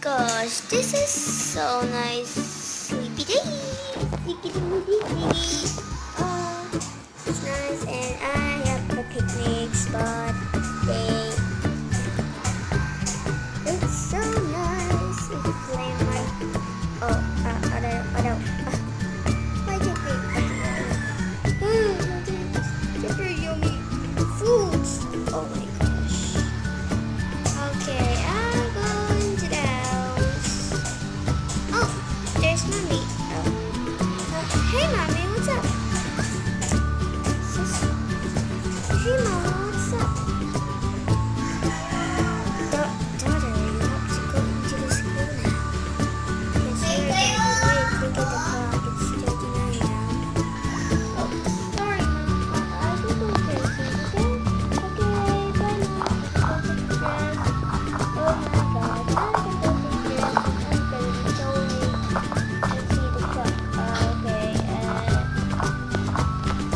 gosh, this is so nice. Sleepy day. It's nice, and I have a picnic spot. Day. It's so nice. If you play my my super yummy foods. Oh my gosh. Okay, I'm going to the house. Oh, there's mommy. Hey mommy, what's up? Hey mama, what's up? Daughter, you have to go into the school now. Yes, look at the clock. It's 39 now. Oh, sorry mom. I will go crazy, okay? Okay, bye mom. Oh my god, I'm gonna go pictures. I'm gonna be so late. Let's see the clock. Okay,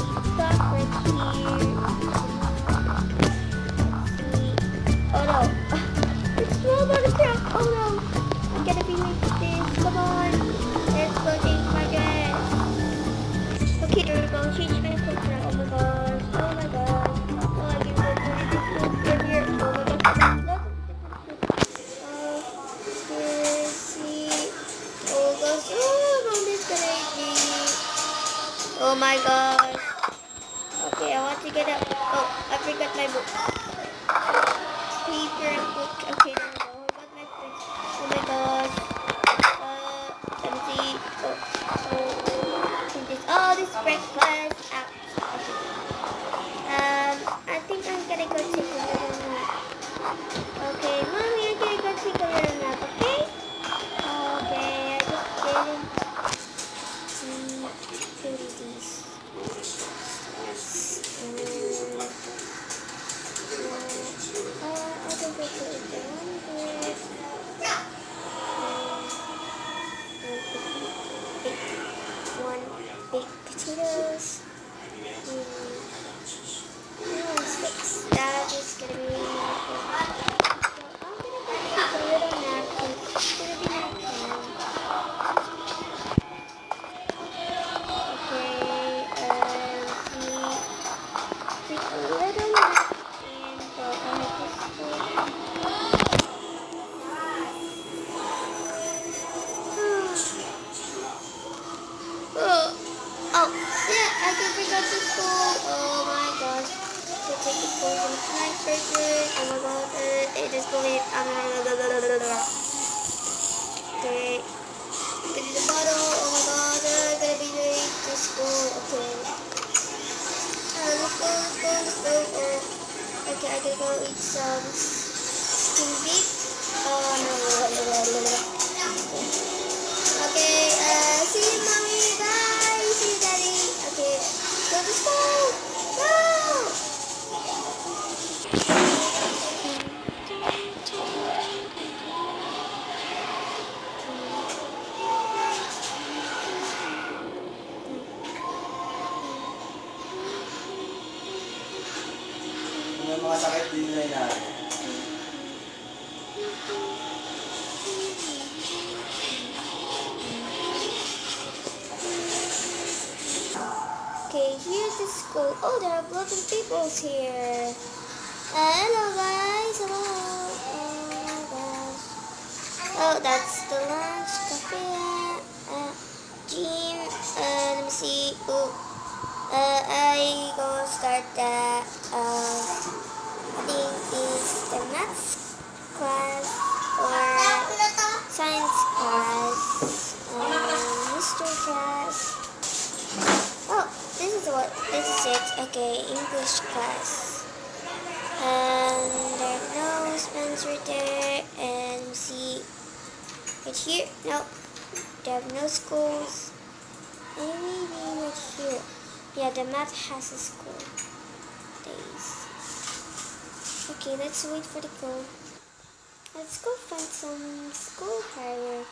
the clock right here. Oh no. It's 12 on the clock. Oh no. I'm gonna be late for this. Come on. Let's go change my dress. Okay, we're going to change my clothes now. Oh my gosh. Oh my gosh. Oh, I can go for the food from here. Oh my gosh. Lots of different food. Let's see. Oh gosh. Oh, mom is crazy. Oh my gosh. Okay, I want to get up. Oh, I forgot my book. Paper and book. Okay, there we go. I got my pen. Oh my gosh. Let me see. This breakfast. I think I'm gonna go take a little nap. Okay, mommy, I'm gonna go take a little nap. Okay. Okay, I just didn't do these. I think I put it down here. One baked potatoes. Six. That is gonna be enough. So I'm gonna go take a little nap. It's gonna be my time. Okay, take a little nap and go ahead to school. Oh, yeah, I can forgot to school. Oh my gosh. To take the school from snack burger. Oh my god, it is going. Okay. Put in the bottle. Oh my god, I'm gonna be late to school. Okay. Let's go. Okay, I gotta go eat some steamed beef. Oh no. Okay, see you mommy. Bye. See you daddy. Okay, go to school. Go. May mga sakit din na yun. Okay, here's the school. Oh, there are lots of people here. Hello, guys. Hello. Oh, gosh. Oh, that's the lunch cafe. Gym. Let me see. Oh, I go start the. I think it's the maths class or science class, history class. Oh, this is it. Okay, English class. And there are no pens right there. And see, right here. Nope, there are no schools. And maybe right here. Yeah, the math has a school days. Okay, let's wait for the code. Let's go find some school here.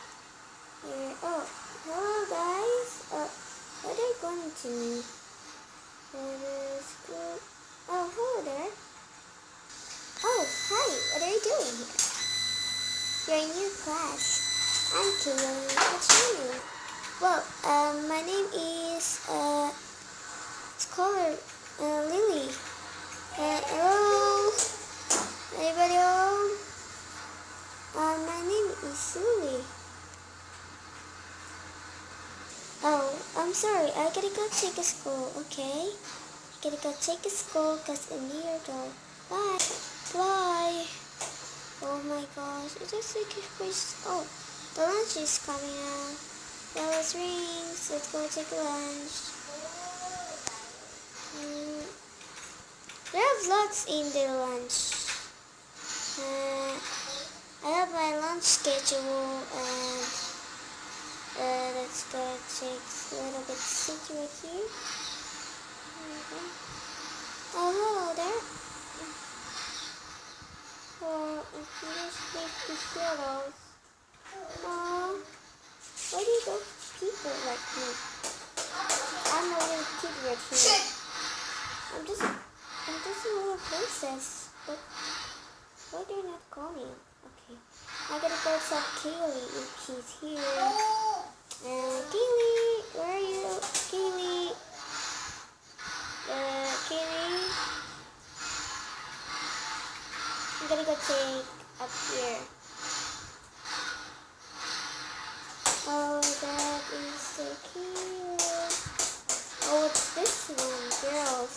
Oh, hello guys. What are you going to me? School. Oh, hello there. Oh, hi. What are you doing here? you're in your class. I'm Kaylee. What's your name? Well, my name is, it's called Lily. Hello? Anybody home? My name is Lily. Oh, I'm sorry. I gotta go take a school, okay? I gotta go take a school because I need your dog. Bye. Bye. Oh my gosh. It's just like a fish. Oh, the lunch is coming out. Bells rings. Let's go take a lunch. They have lots in their lunch. I have my lunch schedule and let's go take a little bit sit right here. Okay. Oh, hello there. Oh, if you just make the shadows. Oh, why do you go people like me? I'm a little kid right here. I'm just a little princess. But why do you not call me? Okay. I gotta go tell Kaylee if she's here. Kaylee, where are you? Kaylee. Kaylee. I'm gonna go take up here. Oh, that is so cute. Oh, what's this one? Girls.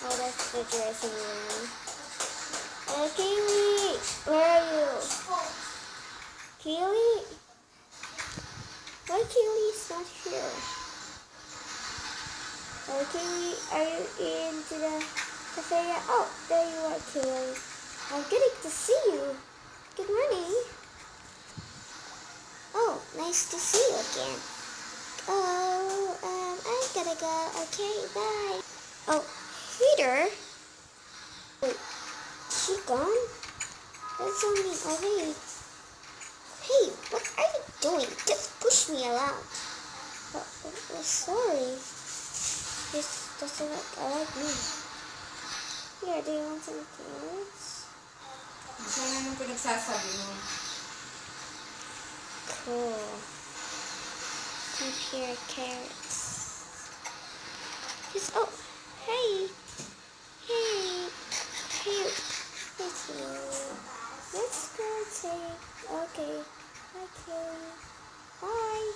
Oh, that's the dressing room. Kaylee, where are you? Kaylee? Why Kaylee's not here? Oh, Kaylee, are you into the cafe? Oh, there you are, Kaylee. I'm getting to see you. Good morning. Oh, nice to see you again. Oh, I gotta go. Okay, bye. Oh, Peter. Wait, she gone? That's only away. Hey, what are you doing? Just push me around. Oh, sorry. This doesn't look like me. Here, do you want some carrots? Ano yung pinagsasabi mo? Cool. Keep here, carrots. Just, oh, hey. Hey. Hey. Thank you. Let's go take, okay. Okay. Bye.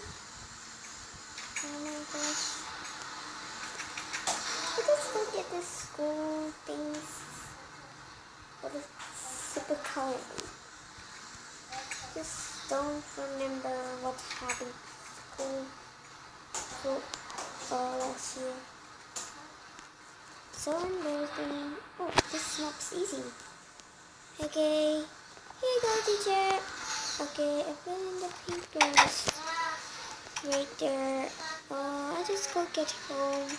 Oh my gosh. Let's go get the school things. What is super color? Just don't remember what happened school last year. So embarrassing. Oh, this map's easy. Okay. Here you go, teacher. Okay, I fill in the papers. Right there. Oh, I just go get home.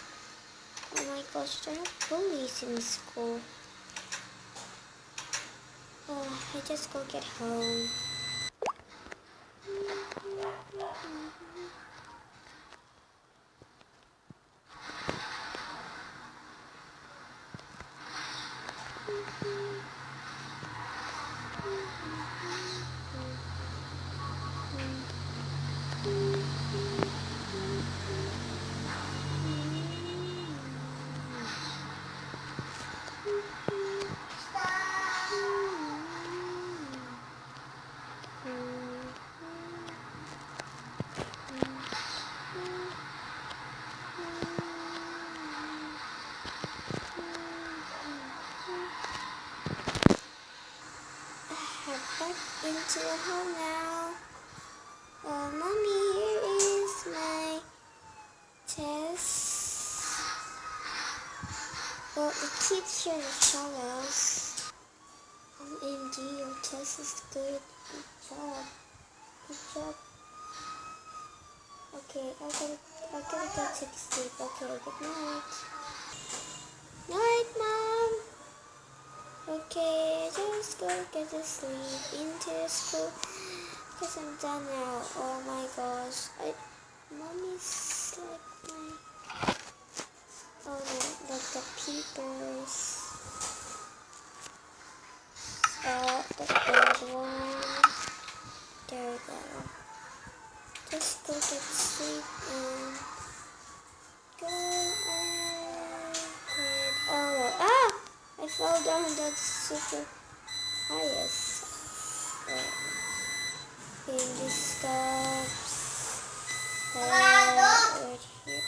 Oh my gosh, there are bullies in school. Oh, I just go get home. Head back into the home now. Mommy, here is my test. Well, the kids share the shadows. OMG, your test is good. Good job. Good job. Okay, I gotta go take a sleep. Okay, good night. Night, Mom. Okay, just go get to sleep into school. Because I'm done now. Oh my gosh. Mommy's like my... Oh no, like the peepers. The third one. super highest. And this stops right here.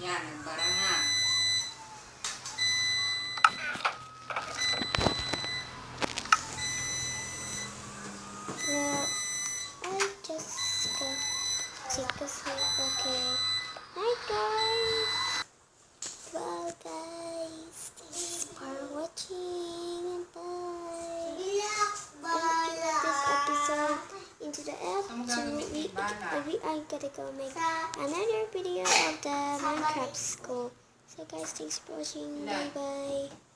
Yan, nagbara na. Now, I just go take a sleep, okay? Night, guys! Well, guys, thanks for watching, and bye! And if you like this episode, into the episode, we are gonna go make another video of the Minecraft school. So guys, thanks for watching, bye-bye!